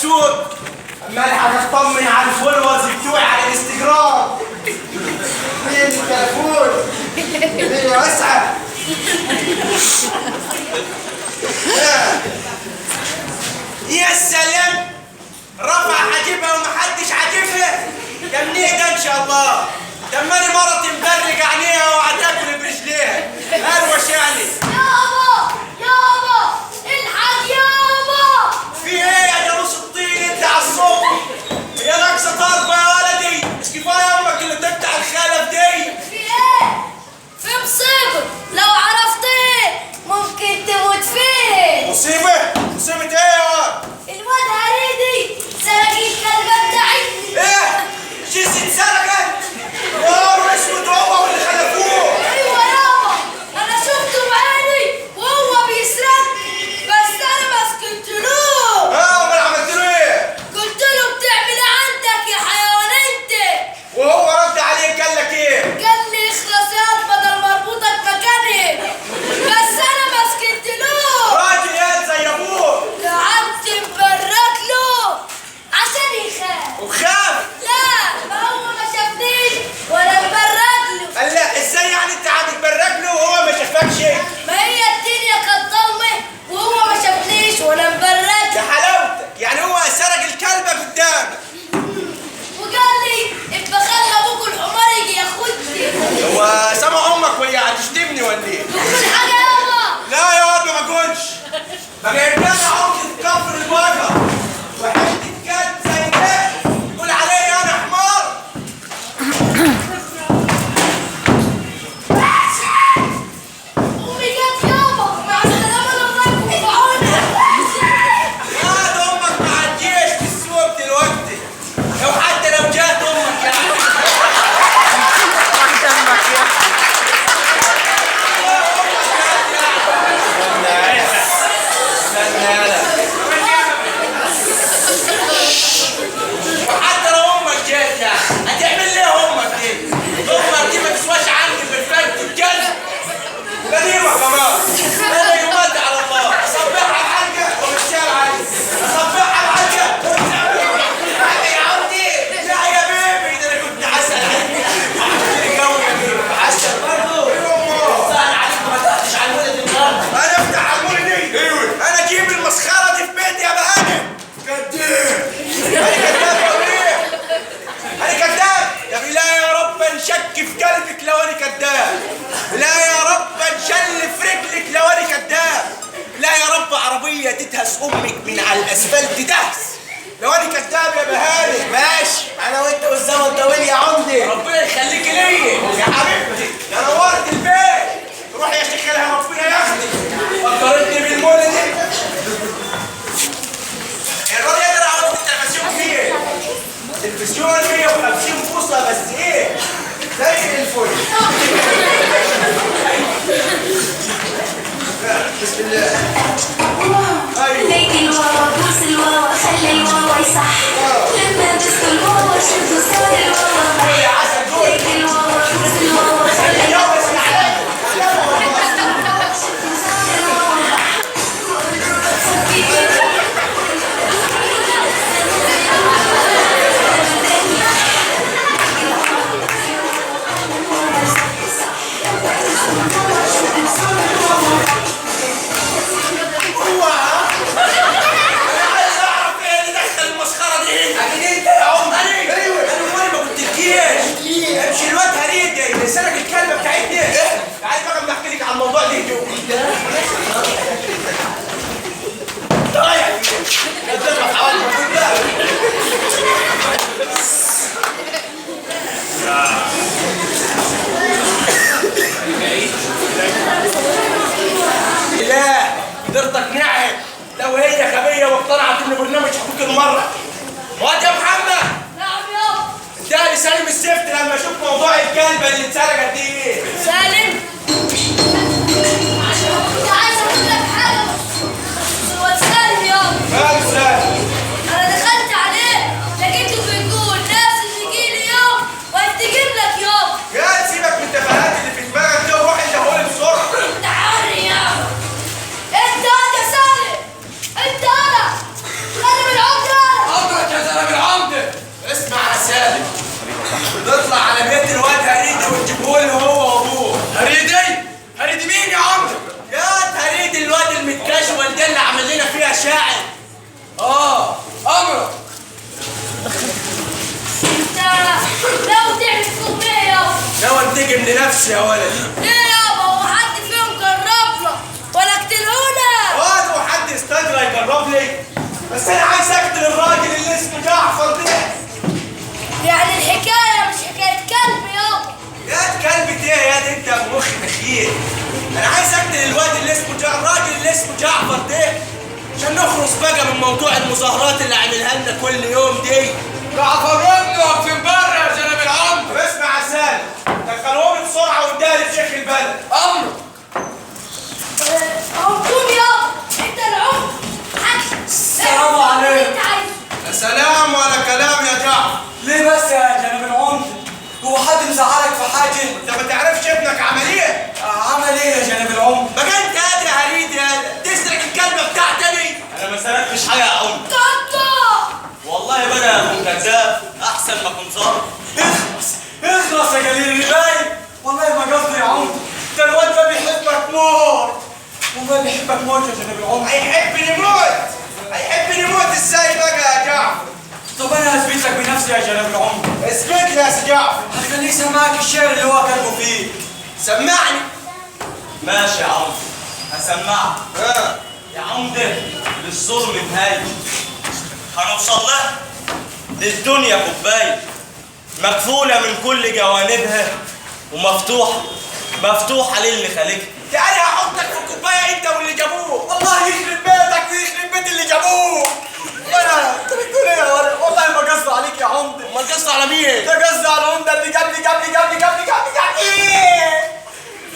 السوق اما الحق اطمن على الفولورز بتوعي على الانستجرام. فين التليفون؟ ايوه اسعد. يا سلام، رفع حاجبها ومحدش عاجبها. ده منين ده ان شاء الله؟ ده ماني مرتي مبرج عينيها وهتاكل برجليها. اروش يعني. يابا يابا الحق يابا. في ايه يا جاموس الطين انت على الصبح؟ هي ناقصه طالبه يا ولدي؟ مش كفايه امك اللي تفتح الخلف دي؟ في ايه؟ في مصيبة، لو عرفتيه ممكن تموت فيه. مصيبه؟ مصيبه ايه يا ولد؟ الواد هريدي سرق الكلبة بتاعتني. ايه؟ جيسي اتسرقت؟ يا نهار اسود، هو واللي خلفوه. ايوه يابا، انا شفته بعيني وهو بيسرق، بس انا ما سكتلوش. امال عملت له ايه؟ قلت له بتعمل إيه عندك يا حيوان انت؟ وهو رد عليك قال لك ايه؟ قال لي اخلص ياض بدل ما اربطك مكاني، بس انا ما سكتلوش. راجل يا زي ابوه. قعدت مبرك له عشان يخاف. وخاف؟ لا، ما هو ما شافنيش ولا مبرك له. قال لا، ازاي يعني انت عم تبرك له وهو ما شافكش؟ ما هي الدنيا كانت ضلمه وهو ما شافنيش ولا مبرك. يا حلاوتك، يعني هو سرق الكلبه قدامك. وقال لي ابقى خلي ابوك الحمار يجي ياخدني. هو سامع امك وهي هتشتمني ولا ايه؟ كل حاجه يابا. لا يا واد ما بقولش. بقى يبقى عمري كفر البقر وحته كلب زي ده يقول عليا انا حمار. امي جت يابا، مع السلامه الله يكون في عونك. يا ده امك ما عديش في السوق دلوقتي، لو حتى لو جات امك يعني. وحتى لو امك جات يعني هتعمل ليه امك دي؟ امك دي ما تسواش عني بالفك الكلب. غريبة كمان. انا يمد على الله اصبحها الحلقة ومشيها علي. اصبحها الحلقة ومشيها يا عمدي. لا يا بيبي، ده انا كنت عسل عليك. الجو جميل. عسل برضه. سهل عليك ما تحتش على الولد النهارده. انا افتح على الولد دي. ايوه. انا اجيب المسخرة دي في بيتي يا بهانم. كداب. انا كداب ولا ايه؟ انا كداب؟ يا ابني لا يا رب انشك في قلبك لو انا كداب. لا يا رب انشل في رجلك لو انا كداب. لا يا رب عربيه تدهس امك من على الاسفلت دهس لو انا كداب يا بهاني. ماشي، انا وانت والزمن طويل يا عمدي. ربنا يخليك ليا يا حبيبتي، يا نورت البيت. روح يا شيخ لها ربنا ياخدك. فكرتني بالمولد دي. الراجل يقدر على التلفزيون فيه. التلفزيون 150 بوصه بس ايه؟ زي الفل. بسم الله. ايوه. ليك الواوا بوس الواوا خلي الواوا يصح. لما بسوا الواوا شدوا صار الواوا يا عسل دول. ليك الواوا بوس الواوا خلي اليوم اسمع عليك. شدوا صار الواوا امشي الواد هريد اللي سرق الكلبه بتاعتنا. عايز بقى اما احكي لك عن الموضوع ده. رايح قدامك حوالي لا قدرتك نعم لو هي غبيه واقتنعت ان برنامج حقوق المره. واد يا محمد. نعم يابا. ده سالم السفت لما اشوف موضوع الكلبه اللي اتسرقت دي ايه؟ سالم، كنت عايز اقول لك حاجه بس هو سالم يابا. ماله سالم؟ انا دخلت عليه لقيته بيقول ناس تجي لي يوم وهتجيب لك يوم. يا سيبك من التفاهات اللي في دماغك دي وروح انت هقول بسرعه. انت عاري يابا. انت يا سالم، انت انا خلي من العمر. انتقم لنفسي يا ولدي. ليه يابا؟ هو حد فيهم جربنا ولا قتلونا؟ هو حد استجرى يجرب لي؟ بس انا عايز اقتل الراجل اللي اسمه جعفر ده. يعني الحكاية مش حكاية كلب يابا. يا كلبة ايه يا دي انت ابو مخ تخيل؟ انا عايز اقتل الواد اللي اسمه الراجل اللي اسمه جعفر ده عشان نخلص بقى من موضوع المظاهرات اللي عاملها لنا كل يوم دي. جعفر ابنه واقفين بره يا جناب العمر. اسمع يا سالم، دخلوهم بسرعه واديها لشيخ البلد. امر. قوم يابا، انت العمر. السلام عليكم. يا سلام ولا كلام يا جعفر. ليه بس يا جناب العمر؟ هو حد مزعلك في حاجه؟ انت ما تعرفش ابنك عمل ايه؟ عمل ايه يا جناب العمر؟ بقى انت قادر يا هريد يا تسرق الكلبه بتاعتني. انا ما سرقتش حاجه يا عم. كاكا والله بقى يا ابو كذاب احسن ما كنت ظابط. اخلص يا جليل الباي. والله ما قصدي يا عمر، ده الواد ده بيحبك موت. والله بيحبك موت يا جناب العمر. هيحبني موت. هيحبني موت ازاي بقى يا جعفر؟ طب انا هثبت لك بنفسي يا جناب العمر. اثبت لي يا سي جعفر. هخليك سمعك الشعر اللي هو كاتبه فيه. سمعني. ماشي يا عمد، هسمعك. اه يا عمدة للظلم نهاية، هنوصل لها. للدنيا كوباية مقفولة من كل جوانبها ومفتوحة للي خالقها. تعالى هحطك في الكوبايه انت واللي جابوه. الله يخرب بيتك ويخرب بيت اللي جابوه. انت بتقول ايه يا ولد؟ والله ما قصدي عليك يا عمده. امال قصدي على مين؟ ده قصدي على العمده اللي جاب لي.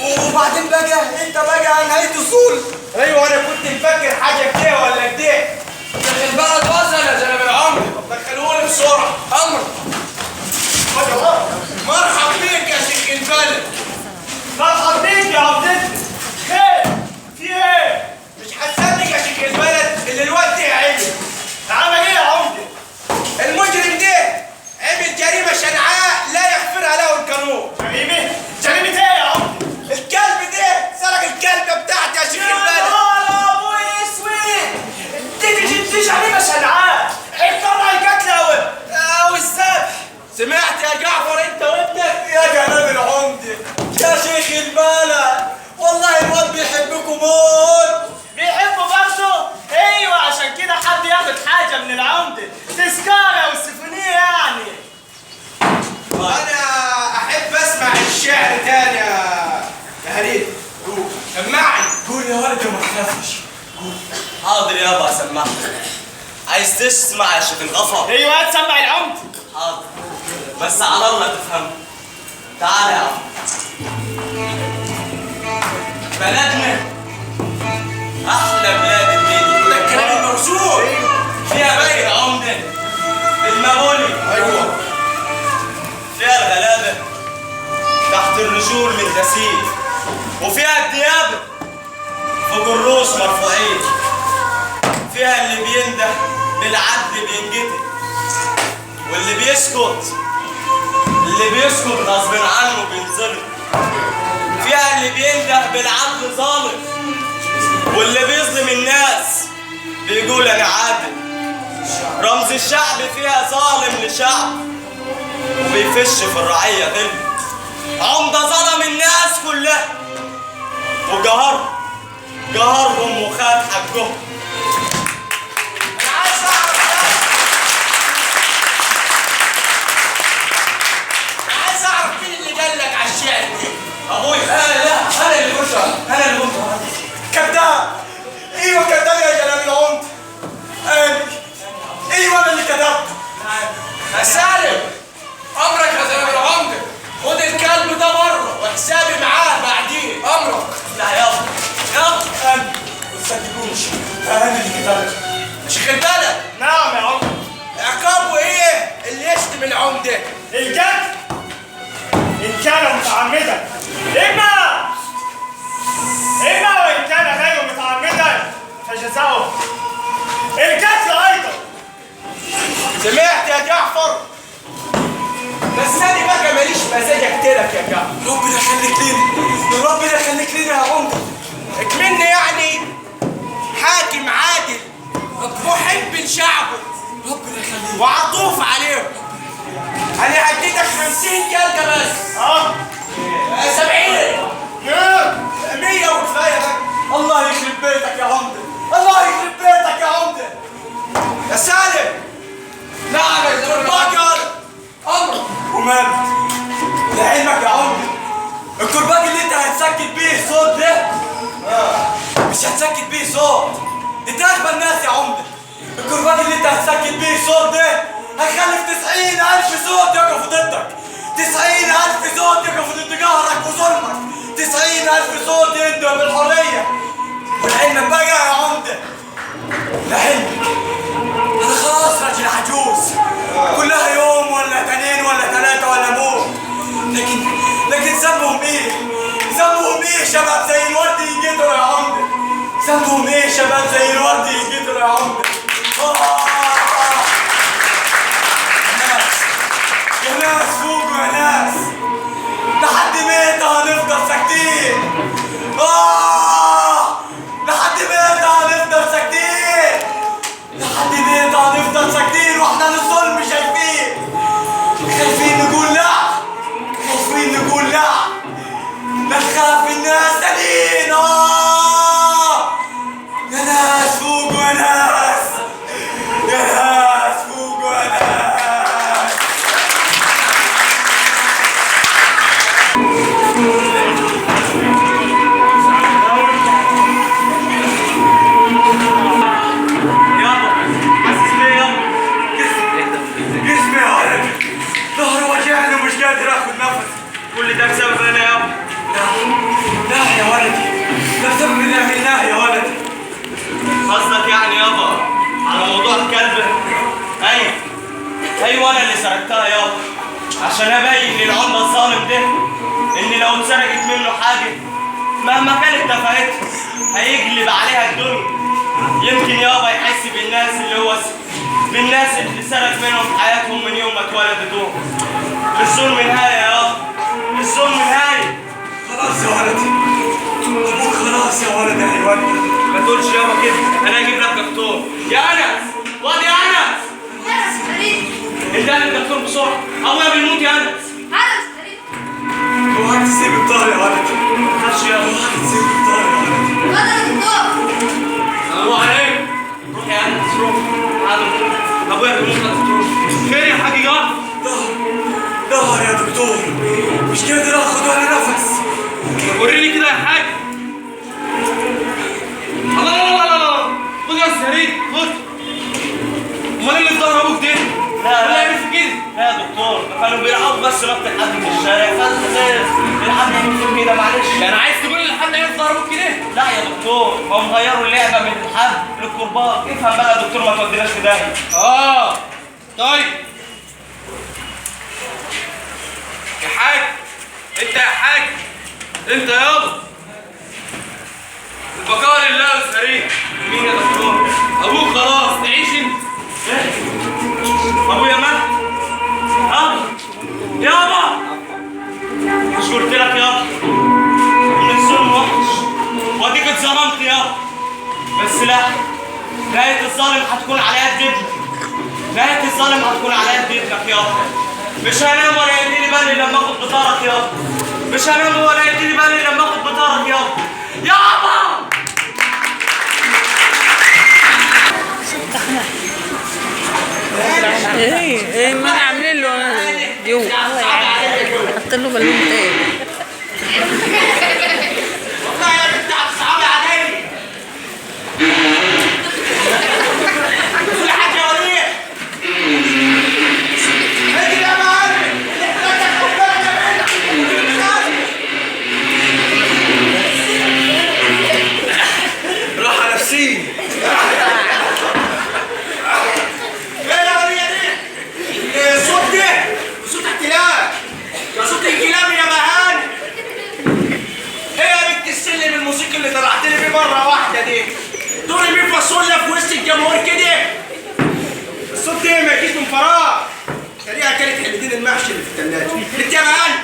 وبعدين بقى انت بقى نهايه اصول. ايوه انا كنت مفكر حاجه كده ولا كده. البلد وصل يا جناب العمده. طب دخلوني بسرعه. امر. مرحب بيك يا شيخ البلد. مرحب بيك يا عمدتي. خير؟ في ايه؟ مش هتصدق يا شيخ البلد اللي الواد ده عمل. عمل ايه يا عمده؟ المجرم ده عمل جريمه شنعاء لا يغفرها له القانون. جريمه؟ جريمه ايه يا عمده؟ الكلب ده سرق الكلبه بتاعتي يا شيخ يا البلد. نهار ابوي اسود! دي جريمه شنعاء. اقتضى القتل والذبح. سمعت يا جعفر انت وابنك؟ يا جناب العمده يا شيخ البلد، والله الواد بيحبكم موت. بيحبوا برضه؟ ايوه عشان كده حد ياخد حاجه من العمده، تذكاره والسيفونيه يعني. انا احب اسمع الشعر تاني يا هريد. قول سمعني. قول يا ولد وما تخافش. حاضر يابا هسمعك. عايز تسمع يا شيخ الغفر؟ ايوه تسمع العمده. حاضر، بس على الله تفهم. تعالى يا عم. بلدنا احلى بلاد الدنيا. ده الكلام الموزون. فيها باقي عمدة المغولي. ايوه. فيها الغلابة تحت الرجول من دسيل، وفيها الديابة فوق الروس مرفوعين. فيها اللي بينده بالعدل بينجتل، واللي بيسكت غصب عنه بينظلم. فيها اللي بينده بالعدل ظالم، واللي بيظلم الناس بيقول انا عادل. رمز الشعب فيها ظالم لشعب وبيفش في الرعية غل. عمدة ظلم الناس كلها وقهرهم وخد حقهم. انا عايز اعرف مين اللي قال لك على الشعر ده؟ ابويا لا انا اللي قلت. كذاب. ايوه كذاب يا جناب العمده. ايوه انا اللي كذبت. يا سالم امرك يا زلمه العمده. خد الكلب ده بره وحسابي معاه بعدين. امرك. لا يابا انا ما تصدقوش، انا اللي كذبت. شيخ البلد نعم يا عمده. عقابه ايه اللي يشتم العمده؟ القتل ان كان متعمدا، اما وان كان غير متعمدا فجزاؤه القتل ايضا. سمعت يا جعفر؟ بس انا بقى ماليش مزاج اقتلك يا جعفر. ربنا يخليك لينا يا عمده. اكملني يعني حاكم عادل محب لشعبه ربنا يخليك. وعطوف عليهم. انا هديتك 50 جلده بس. 70. 100 وكفايه بقى. الله يخرب بيتك يا عمده، الله يخرب بيتك يا عمده. يا سالم. نعم يا دكتور باكر. امر. وماله؟ لعلمك يا عمده الكرباج اللي انت هتسكت بيه الصوت ده مش هتسكت بيه صوت، انت اغبى الناس يا عمده. الكرباج اللي انت هتسكت بيه الصوت ده هيخلف 90,000 صوت يقفوا ضدك، 90,000 صوت يقفوا ضد قهرك وظلمك، 90,000 صوت يندوا بالحريه. ولعلمك بقى يا عمده، لعلمك انا خلاص راجل عجوز، كلها يوم ولا 2 ولا 3 ولا موت. لكن ذنبهم ايه؟ ذنبهم ايه شباب زي الورد يجدروا يا عمده؟ ذنبهم ايه شباب زي الورد يجدروا يا عمده؟ يا ناس فوقوا يا ناس، لحد متى هنفضل ساكتين؟ لحد متى هنفضل ساكتين؟ لحد متى هنفضل ساكتين واحنا للظلم شايفين؟ خايفين نقول لا، خايفين نقول لا، نخاف الناس تانيين. يا ناس فوقوا يا ناس، يا ناس فوقوا يا ناس. يابا حاسس بيه يابا؟ جسمي يا ولد ظهري وجعني ومش قادر اخد نفس. كل ده بسبب انا يابا. لا يا ولدي، ده بسبب اللي عملناه يا ولدي. قصدك يعني يابا على موضوع الكلب؟ ايوه انا اللي سرقتها يابا، عشان ابين للعمده الظالم ده ان لو اتسرقت منه حاجه مهما كانت تفاهتها هيجلب عليها الدنيا. يمكن يابا يحس بالناس بالناس اللي سرق منهم حياتهم من يوم ما اتولدوا دول. الظلم نهايه يابا، الظلم نهايه. خلاص يا ولدي، ابوك خلاص يا ولدي يا ولدي. ما تقولش يابا كده، انا اجيب لك دكتور. يا انس، واد يا انس، أنا فريد. انت الدكتور بسرعه، ابويا بيموت يا انس. أنا فريد. اوعك تسيب الطار يا ولدي، ما تخافش يابا. اوعك تسيب الطار يا ولدي. أنا دكتور. السلام عليكم. روح يا انس روح. تعالوا ابويا بيموت يا دكتور. خير يا حاج جعفر؟ ظهر يا دكتور، مش قادر اخد ولا نفس. وريني كده يا حاج. الله الله الله الله، خد يا سهرين خد. امال اللي في ظهر ابوك ده؟ لا يعمل في كده؟ لا يا دكتور، كانوا بيلعبوا بس ربط الحد في الشارع، فانت الحد يعمل في كده معلش. يعني عايز تقول لي الحد يعمل في ظهر ابوك كده؟ لا يا دكتور، هم غيروا اللعبه من الحد للكرباج. افهم بقى يا دكتور، ما توديناش في داهيه. طيب يا حاج، انت يا حاج، انت يابا البقاء لله والسريع. مين يا دكتور؟ ابوك خلاص تعيش انت. ايه؟ ابويا مات؟ يابا مش قلت لك يابا ان الظلم وحش واديك اتظلمت يابا؟ بس لا، نهاية الظالم هتكون على يد ابنك، نهاية الظالم هتكون على يد ابنك يابا. مش هنام ولا يديني بالي لما اخد بطارك يابا، مش هنام ولا يديني بالي لما اخد بطارك يابا. يابا ايه ما عاملين له جو حط له بالون تاني. والله يا بنت هتصعبي عليا. كل حاجه وليه. اجري يا معلم. راحة نفسية. ايه يا وليه دي؟ الصوت ده صوت الكلاب، يا صوت الكلاب يا بهاني. ايه يا بنت السلم الموسيقي اللي طلعت لي بيه مره واحده دي؟ دوري مين فاصوليا في وسط الجمهور كده؟ الصوت ده ما يجيش من فراغ. تقريبا كانت حلتين المحشي اللي في الثلاجه. انت يا بهاني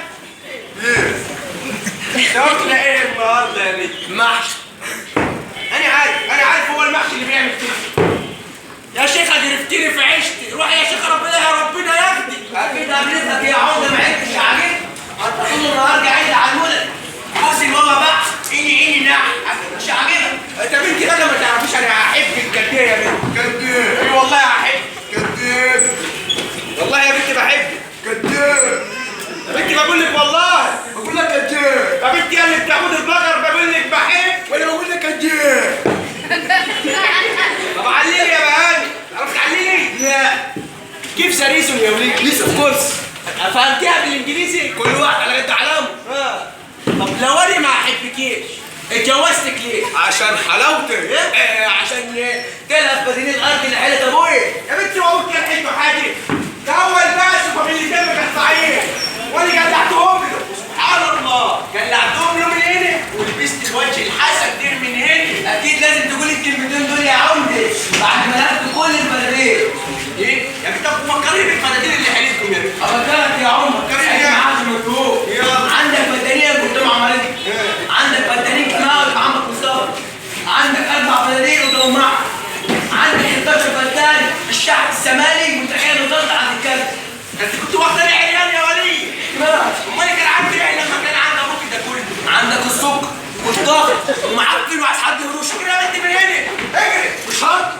شوفنا ايه النهارده يا بنت؟ محشي. انا عارف هو المحشي اللي بيعمل كده. يا شيخة جرفتيني في عيشتي، روح يا شيخة ربنا ياخدك. اكيد قابلتك يا عمده ما عرفتش عاجبك. انت طول النهار قاعد كيف سريسون يا وليد؟ ليس اوف كورس. فهمتيها بالانجليزي؟ كل واحد على قد علامه. طب لو انا ما احبكيش اتجوزتك ليه؟ عشان حلاوتك. عشان تلهف بدينين الارض اللي حيلة ابوي. يا بنتي ما قلت كان حلو حاجه. ده اول باشا من اللي جنبك الصعيد وانا قلعتهم له. سبحان الله قلعتهم له من هنا ولبست الوجه الحسن دير من هنا. اكيد لازم تقولي الكلمتين دول يا عمدي بعد ما لفت كل البلدين. ايه؟ يا بنت فكريني بالفنادين اللي حيلتكم يا بنت. افكرك يا عمر. فكرني يا معاذ مكتوب. عندك فدانيه قدام عمالتك. عندك فدانين كمان في عمك مصطفى. عندك 4 فدانين قدام معك. عندك 11 فدان الشعب السمالي متخيل وصلت عند الكلب. انت كنت واخدني عيال يا ولي. امال كان عندي ايه لما كان عند ابوك ده كله؟ عندك السكر والضغط ومعفن وعايز حد يروش كده يا بنت من هنا. اجري مش هرد.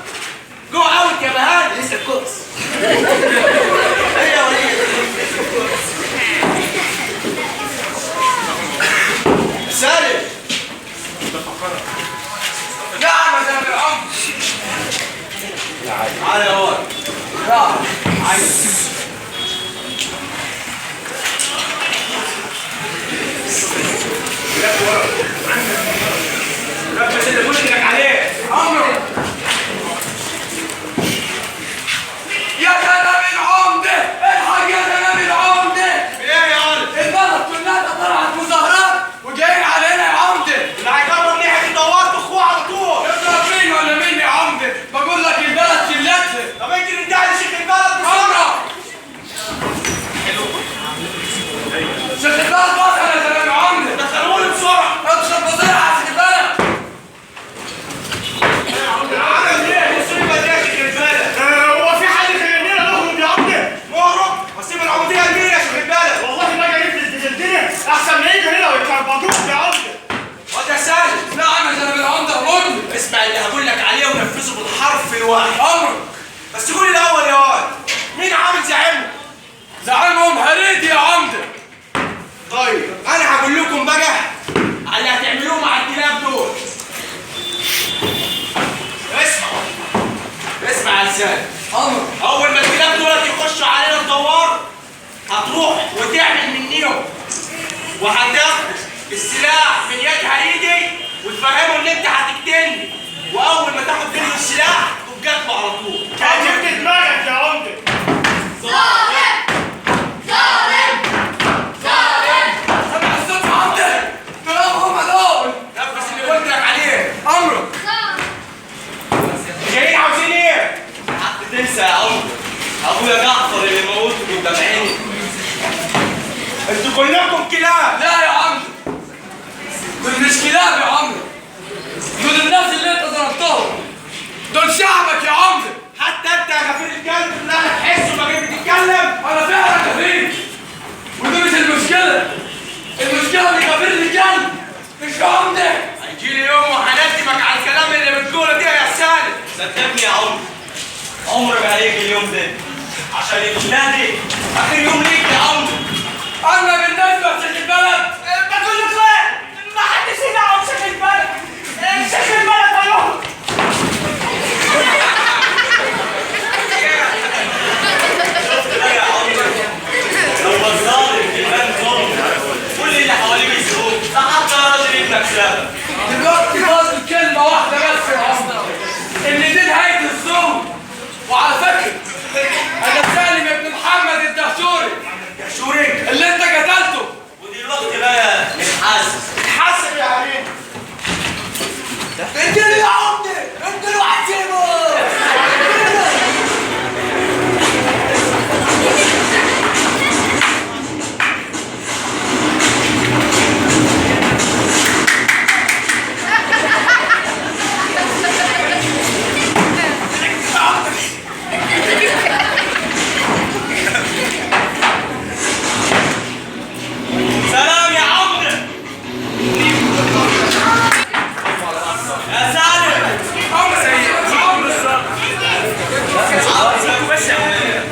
جو اوت يا بهان لسه الكوكس. ايه يا ولي؟ سالم. نعم يا زلمه العمر. تعالى يا ولد. عايز بس اللي قلت لك عليه عمرو. يا كلام العمده الحق يا كلام العمده. ايه يا ولد؟ البلد كلها طلعت مظاهرات وجايين علينا يا عمده. اللي هيجرب ناحيه الدوار اخوه على طول. يضرب مين ولا مين يا عمده؟ بقول لك البلد شلتها. طب انت اللي ادعي شيخ البلد بسرعه. شيخ البلد بطل يا كلام عمده. دخلوني بسرعه. ادخل بسرعه يا شيخ البلد. عمل ايه؟ مصيبه دي يا شيخ البلد. هو في حد خلينا نهرب يا عمده؟ نهرب؟ واسيب العموديه لمين يا شيخ البلد؟ والله ما جاي في الدنيا احسن ما يجي هنا ويكربطوك يا عمده. واد يا سالم. نعم يا جناب العمده رد. اسمع اللي هقول لك عليه ونفذه بالحرف الواحد. امرك. بس قول الاول يا واد مين عامل زعيمهم؟ زعيمهم هريدي يا عمده. طيب انا هقول لكم بقى على اللي هتعملوه مع الكلاب دول. اسمع يا لسان. اول ما الكلاب دول يخشوا علينا الدوار هتروح وتعمل منيهم وهتاخد السلاح من يد هريدي وتفهمه ان انت هتقتلني واول ما تاخد منه السلاح تقوم قاتله على طول. جبت دماغك يا عمده. ظالم ظالم ظالم. سمع الصوت يا عمده. دول هم دول. نفذ اللي قلت لك عليه. امرك. جايين عاوزين ايه؟ حق تنسى يا عمده. ابويا جعفر اللي موته قدام عيني. انتوا كلكم كلاب. لا يا عمده دول مش كلاب يا عمده. دول الناس اللي انت ضربتهم. دول شعبك يا عمده. حتى انت يا غفير الكلب اللي انا تحسه ما جيت تتكلم. انا فعلا غفير. ودي مش المشكله. المشكله اللي غفير الكلب مش يا عمده. هيجي لي يوم وهندمك على الكلام اللي بتقوله ده يا سالم. صدقني يا عمده عمر ما هيجي اليوم ده عشان النادي اخر يوم ليك يا عمده. اما بالنسبه لشيخ البلد بقول لك ايه؟ ما حدش يدعم شيخ البلد. شيخ البلد هيهرب. شفت بقى يا عمده لو الظالم يبان ظلم كل اللي حواليه بيسيبوه. ده حتى راجل ابنك سابق. دلوقتي فاضل كلمه واحده بس يا عمده ان دي نهايه الظلم. وعلى فكره انا سالم ابن محمد الدهشوري. الدهشوري اللي انت قتلته. ودلوقتي بقى نتحاسب. نتحاسب يا حبيبي. انت اللي يا عمده انت اللي وحشيبه. سلام يا عمده. يا سالم. عمر سيد. عمر الصالح. عاوزك بس يا عمده.